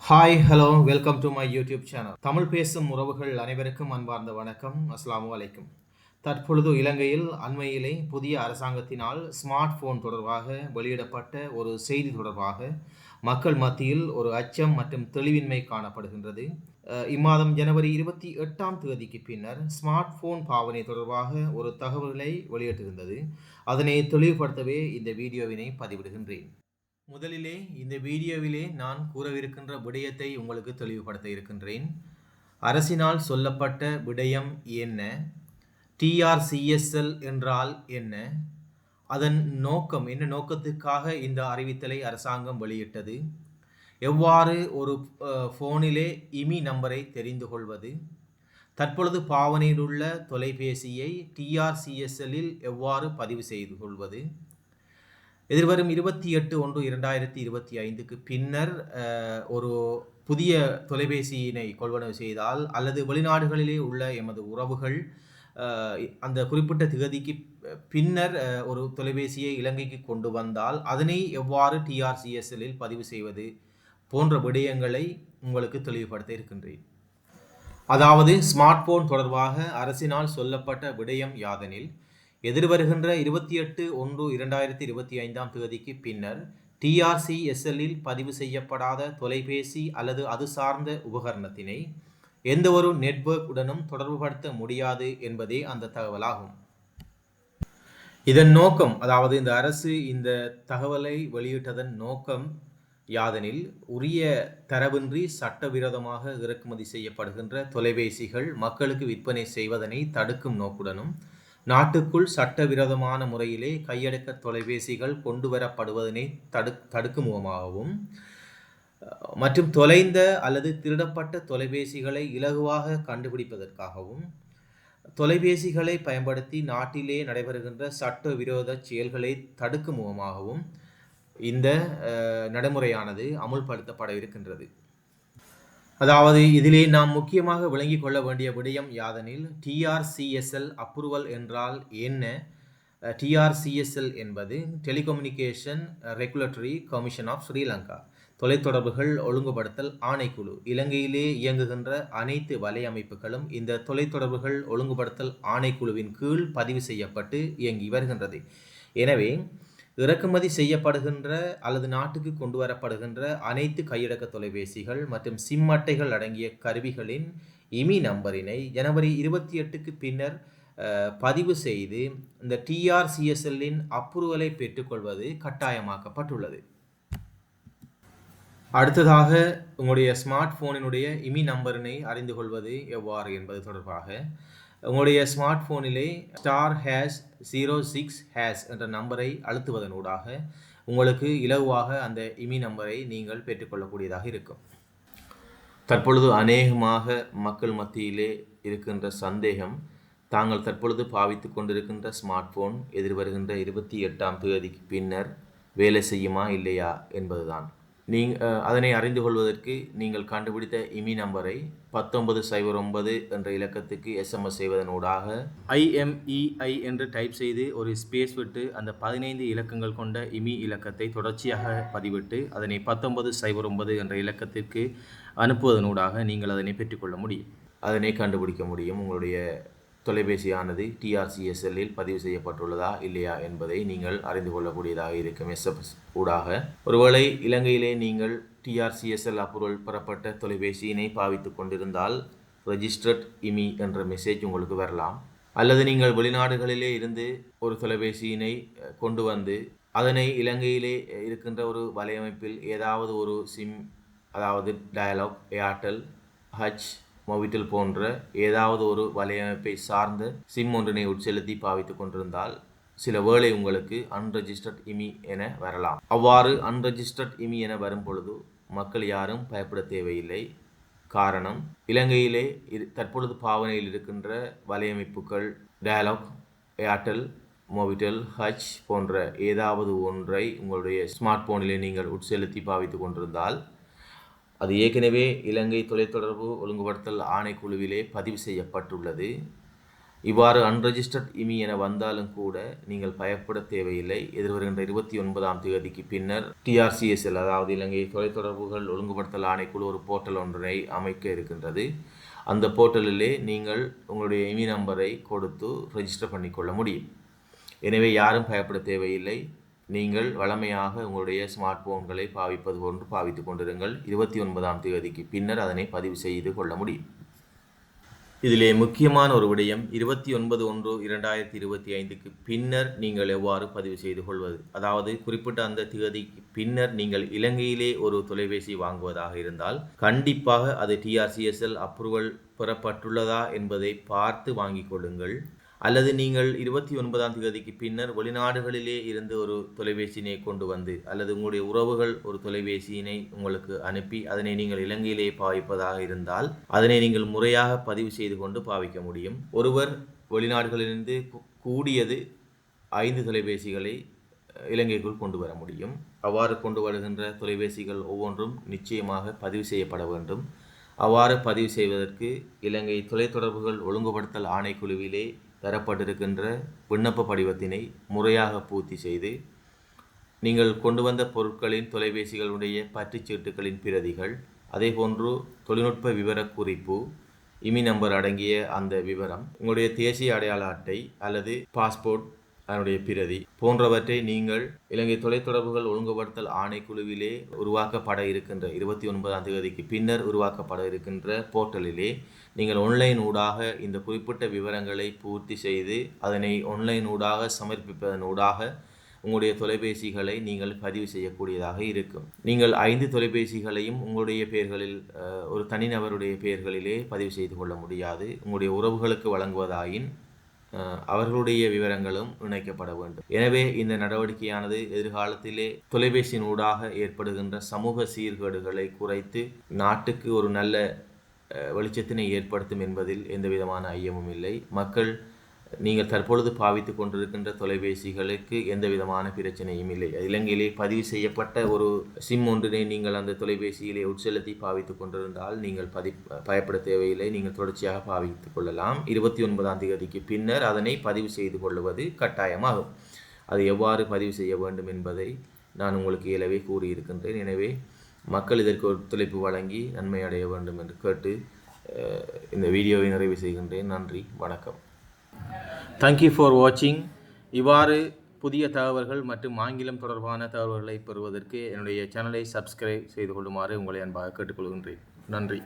Hi hello welcome to my YouTube channel. Tamil பேசும் உறவுகள் அனைவருக்கும் அன்பார்ந்த வணக்கம். அஸ்ஸலாமு அலைக்கும். தற்பொழுது இலங்கையில் அண்மையிலே புதிய அரசாங்கத்தினால் ஸ்மார்ட் போன் தொடர்பாக வெளியிடப்பட்ட ஒரு செய்தி தொடர்பாக மக்கள் மத்தியில் ஒரு அச்சம் மற்றும் தெளிவின்மை காணப்படுகின்றது. இம்மாதம் ஜனவரி 28ஆம் தேதிக்கு பின்னர் ஸ்மார்ட் போன் பாவனை தொடர்பாக ஒரு தகவலை வெளியிட்டிருந்தது. அதனை தெளிவுபடுத்தவே இந்த வீடியோவினை பதிவிடுகின்றேன். முதலிலே இந்த வீடியோவிலே நான் கூறவிருக்கின்ற விடயத்தை உங்களுக்கு தெளிவுபடுத்த இருக்கின்றேன். அரசினால் சொல்லப்பட்ட விடயம் என்ன? டிஆர்சிஎஸ்எல் என்றால் என்ன? அதன் நோக்கம் என்ன? நோக்கத்துக்காக இந்த அறிவித்தலை அரசாங்கம் வெளியிட்டது? எவ்வாறு ஒரு ஃபோனிலே இமி நம்பரை தெரிந்து கொள்வது? தற்பொழுது பாவனையில் உள்ள தொலைபேசியை டிஆர்சிஎஸ்எல்லில் எவ்வாறு பதிவு செய்து கொள்வது? எதிர்வரும் 28/1/2025க்கு பின்னர் ஒரு புதிய தொலைபேசியினை கொள்வனவு செய்தால் அல்லது வெளிநாடுகளிலே உள்ள எமது உறவுகள் அந்த குறிப்பிட்ட திகதிக்கு பின்னர் ஒரு தொலைபேசியை இலங்கைக்கு கொண்டு வந்தால் அதனை எவ்வாறு டிஆர்சிஎஸ்எல்லில் பதிவு செய்வது போன்ற விடயங்களை உங்களுக்கு தெளிவுபடுத்த இருக்கின்றேன். அதாவது ஸ்மார்ட் போன் தொடர்பாக அரசினால் சொல்லப்பட்ட விடயம் யாதெனில், எதிர்வருகின்ற 28/1/2025ஆம் தேதிக்கு பின்னர் டிஆர்சிஎஸ்எல்லில் பதிவு செய்யப்படாத தொலைபேசி அல்லது அது சார்ந்த உபகரணத்தினை எந்த ஒரு நெட்வொர்க் உடனும் தொடர்புபடுத்த முடியாது என்பதே அந்த தகவலாகும். இதன் நோக்கம், அதாவது இந்த அரசு இந்த தகவலை வெளியிட்டதன் நோக்கம் யாதெனில், உரிய தரவின்றி சட்டவிரோதமாக இறக்குமதி செய்யப்படுகின்ற தொலைபேசிகள் மக்களுக்கு விற்பனை செய்வதனை தடுக்கும் நோக்குடனும், நாட்டுக்குள் சட்டவிரோதமான முறையிலே கையடக்க தொலைபேசிகள் கொண்டு வரப்படுவதனை தடுக்கும் முகமாகவும், மற்றும் தொலைந்த அல்லது திருடப்பட்ட தொலைபேசிகளை இலகுவாக கண்டுபிடிப்பதற்காகவும், தொலைபேசிகளை பயன்படுத்தி நாட்டிலே நடைபெறுகின்ற சட்டவிரோத செயல்களை தடுக்கும் முகமாகவும் இந்த நடைமுறையானது அமுல்படுத்தப்பட இருக்கின்றது. அதாவது இதிலே நாம் முக்கியமாக விளங்கிக் கொள்ள வேண்டிய விடயம் யாதெனில், டிஆர்சிஎஸ்எல் அப்ரூவல் என்றால் என்ன? டிஆர்சிஎஸ்எல் என்பது Telecommunication Regulatory Commission of Sri Lanka, தொலைத்தொடர்புகள் ஒழுங்குபடுத்தல் ஆணைக்குழு. இலங்கையிலே இயங்குகின்ற அனைத்து வலையமைப்புகளும் இந்த தொலைத்தொடர்புகள் ஒழுங்குபடுத்தல் ஆணைக்குழுவின் கீழ் பதிவு செய்யப்பட்டு இயங்கி வருகின்றது. எனவே இறக்குமதி செய்யப்படுகின்ற அல்லது நாட்டுக்கு கொண்டு வரப்படுகின்ற அனைத்து கையடக்க தொலைபேசிகள் மற்றும் சிம் அட்டைகள் அடங்கிய கருவிகளின் இமி நம்பரினை ஜனவரி 28க்கு பின்னர் பதிவு செய்து இந்த டிஆர்சிஎஸ்எல்லின் அப்ரூவலை பெற்றுக்கொள்வது கட்டாயமாக்கப்பட்டுள்ளது. அடுத்ததாக, உங்களுடைய ஸ்மார்ட் போனினுடைய இமி நம்பரினை அறிந்து கொள்வது எவ்வாறு என்பது தொடர்பாக உங்களுடைய ஸ்மார்ட் போனிலே *#06# என்ற நம்பரை அழுத்துவதனூடாக உங்களுக்கு இலகுவாக அந்த இமி நம்பரை நீங்கள் பெற்றுக்கொள்ளக்கூடியதாக இருக்கும். தற்பொழுது அநேகமாக மக்கள் மத்தியிலே இருக்கின்ற சந்தேகம், தாங்கள் தற்பொழுது பாவித்து கொண்டிருக்கின்ற ஸ்மார்ட் போன் எதிர்வருகின்ற 28ஆம் தேதிக்கு பின்னர் வேலை செய்யுமா இல்லையா என்பதுதான். அதனை அறிந்து கொள்வதற்கு நீங்கள் கண்டுபிடித்த இமி நம்பரை 1909 என்ற இலக்கத்துக்கு SMS செய்வதனூடாக IMEI என்று டைப் செய்து ஒரு ஸ்பேஸ் விட்டு அந்த 15 இலக்கங்கள் கொண்ட இமி இலக்கத்தை தொடர்ச்சியாக பதிவிட்டு அதனை 1909 என்ற இலக்கத்திற்கு அனுப்புவதனூடாக நீங்கள் அதனை பெற்றுக்கொள்ள முடியும். அதனை கண்டுபிடிக்க முடியும் உங்களுடைய தொலைபேசியானது டிஆர்சிஎஸ்எல்லில் பதிவு செய்யப்பட்டுள்ளதா இல்லையா என்பதை நீங்கள் அறிந்து கொள்ளக்கூடியதாக இருக்கும் SMS ஊடாக. ஒருவேளை இலங்கையிலே நீங்கள் டிஆர்சிஎஸ்எல் அப்ரூவல் பெறப்பட்ட தொலைபேசியினை பாவித்து கொண்டிருந்தால் ரெஜிஸ்டர்ட் இமி என்ற மெசேஜ் உங்களுக்கு வரலாம். அல்லது நீங்கள் வெளிநாடுகளிலே இருந்து ஒரு தொலைபேசியினை கொண்டு வந்து அதனை இலங்கையிலே இருக்கின்ற ஒரு வலையமைப்பில் ஏதாவது ஒரு சிம், அதாவது டயலாக், ஏர்டெல், ஹச், மொபிட்டல் போன்ற ஏதாவது ஒரு வலையமைப்பை சார்ந்த சிம் ஒன்றினை உட்செலுத்தி பாவித்து கொண்டிருந்தால் சில வேளை உங்களுக்கு அன்ரெஜிஸ்டர்ட் இமி என வரலாம். அவ்வாறு அன்ரெஜிஸ்டர்ட் இமி என வரும் பொழுது மக்கள் யாரும் பயப்பட தேவையில்லை. காரணம், இலங்கையிலே தற்பொழுது பாவனையில் இருக்கின்ற வலையமைப்புகள் டயலாக், ஏர்டெல், மொபிட்டல், ஹச் போன்ற ஏதாவது ஒன்றை உங்களுடைய ஸ்மார்ட் போனிலே நீங்கள் உட்செலுத்தி பாவித்து கொண்டிருந்தால் அது ஏற்கனவே இலங்கை தொலைத்தொடர்பு ஒழுங்குபடுத்தல் ஆணைக்குழுவிலே பதிவு செய்யப்பட்டுள்ளது. இவ்வாறு அன்ரெஜிஸ்டர்ட் இமி என வந்தாலும் கூட நீங்கள் பயப்பட தேவையில்லை. எதிர்வருகின்ற 29ஆம் தேதிக்கு பின்னர் TRCSL, அதாவது இலங்கை தொலைத்தொடர்புகள் ஒழுங்குபடுத்தல் ஆணைக்குழு ஒரு போர்ட்டல் ஒன்றை அமைக்க இருக்கின்றது. அந்த போர்ட்டலிலே நீங்கள் உங்களுடைய இமி நம்பரை கொடுத்து ரெஜிஸ்டர் பண்ணிக்கொள்ள முடியும். எனவே யாரும் பயப்பட தேவையில்லை. நீங்கள் வழமையாக உங்களுடைய ஸ்மார்ட் போன்களை பாவிப்பது போன்று பாவித்துக் கொண்டிருங்கள். 29ஆம் தேதிக்கு பின்னர் அதனை பதிவு செய்து கொள்ள முடியும். இதிலே முக்கியமான ஒரு விடயம், 29/1/2025க்கு பின்னர் நீங்கள் எவ்வாறு பதிவு செய்து கொள்வது. அதாவது குறிப்பிட்ட அந்த தேதிக்கு பின்னர் நீங்கள் இலங்கையிலே ஒரு தொலைபேசி வாங்குவதாக இருந்தால் கண்டிப்பாக அது TRCSL அப்ரூவல் பெறப்பட்டுள்ளதா என்பதை பார்த்து வாங்கிக் கொள்ளுங்கள். அல்லது நீங்கள் 29ஆம் தேதிக்கு பின்னர் வெளிநாடுகளிலே இருந்து ஒரு தொலைபேசியினை கொண்டு வந்து, அல்லது உங்களுடைய உறவுகள் ஒரு தொலைபேசியினை உங்களுக்கு அனுப்பி அதனை நீங்கள் இலங்கையிலே பாவிப்பதாக இருந்தால் அதனை நீங்கள் முறையாக பதிவு செய்து கொண்டு பாவிக்க முடியும். ஒருவர் வெளிநாடுகளிலிருந்து கூடியது 5 தொலைபேசிகளை இலங்கைக்குள் கொண்டு வர முடியும். அவ்வாறு கொண்டு வருகின்ற தொலைபேசிகள் ஒவ்வொன்றும் நிச்சயமாக பதிவு செய்யப்பட வேண்டும். அவ்வாறு பதிவு செய்வதற்கு இலங்கை தொலைத்தொடர்புகள் ஒழுங்குபடுத்தல் ஆணைக்குழுவிலே தரப்பட்டிருக்கின்ற விண்ணப்ப படிவத்தினை முறையாக பூர்த்தி செய்து, நீங்கள் கொண்டு வந்த பொருட்களின் தொலைபேசிகளுடைய பற்றுச்சீட்டுகளின் பிரதிகள், அதேபோன்று தொழில்நுட்ப விவர குறிப்பு, இமி நம்பர் அடங்கிய அந்த விவரம், உங்களுடைய தேசிய அடையாள அட்டை அல்லது பாஸ்போர்ட் அதனுடைய பிரதி போன்றவற்றை நீங்கள் இலங்கை தொலைத்தொடர்புகள் ஒழுங்குபடுத்தல் ஆணைக்குழுவிலே உருவாக்கப்பட இருக்கின்ற 29ஆம் தேதிக்கு பின்னர் உருவாக்கப்பட இருக்கின்ற போர்ட்டலிலே நீங்கள் ஆன்லைன் ஊடாக இந்த குறிப்பிட்ட விவரங்களை பூர்த்தி செய்து அதனை ஆன்லைன் ஊடாக சமர்ப்பிப்பதன் ஊடாக உங்களுடைய தொலைபேசிகளை நீங்கள் பதிவு செய்யக்கூடியதாக இருக்கும். நீங்கள் 5 தொலைபேசிகளையும் உங்களுடைய பெயர்களில் ஒரு தனிநபருடைய பெயர்களிலே பதிவு செய்து கொள்ள முடியாது. உங்களுடைய உறவுகளுக்கு வழங்குவதாயின் அவர்களுடைய விவரங்களும் இணைக்கப்பட வேண்டும். எனவே இந்த நடவடிக்கையானது எதிர்காலத்திலே தொலைபேசியின் ஊடாக ஏற்படுகின்ற சமூக சீர்கேடுகளை குறைத்து நாட்டுக்கு ஒரு நல்ல வெளிச்சத்தினை ஏற்படுத்தும் என்பதில் எந்த விதமான ஐயமும் இல்லை. மக்கள் நீங்கள் தற்பொழுது பாவித்து கொண்டிருக்கின்ற தொலைபேசிகளுக்கு எந்த விதமான பிரச்சனையும் இல்லை. இலங்கையிலே பதிவு செய்யப்பட்ட ஒரு சிம் ஒன்றினை நீங்கள் அந்த தொலைபேசியிலே உட்செலுத்தி பாவித்து கொண்டிருந்தால் நீங்கள் பயப்பட தேவையில்லை. நீங்கள் தொடர்ச்சியாக பாவித்து கொள்ளலாம். 29ஆம் தேதிக்கு பின்னர் அதனை பதிவு செய்து கொள்வது கட்டாயமாகும். அது எவ்வாறு பதிவு செய்ய வேண்டும் என்பதை நான் உங்களுக்கு இயலவே கூறியிருக்கின்றேன். எனவே மக்கள் இதற்கு ஒத்துழைப்பு வழங்கி நன்மை அடைய வேண்டும் என்று கேட்டு இந்த வீடியோவை நிறைவு செய்கின்றேன். நன்றி, வணக்கம். தேங்க்யூ ஃபார் வாட்சிங். இவ்வாறு புதிய தகவல்கள் மற்றும் ஆங்கிலம் தொடர்பான தகவல்களை பெறுவதற்கு என்னுடைய சேனலை சப்ஸ்கிரைப் செய்து கொள்ளுமாறு உங்களை அன்பாக கேட்டுக்கொள்கின்றேன். நன்றி.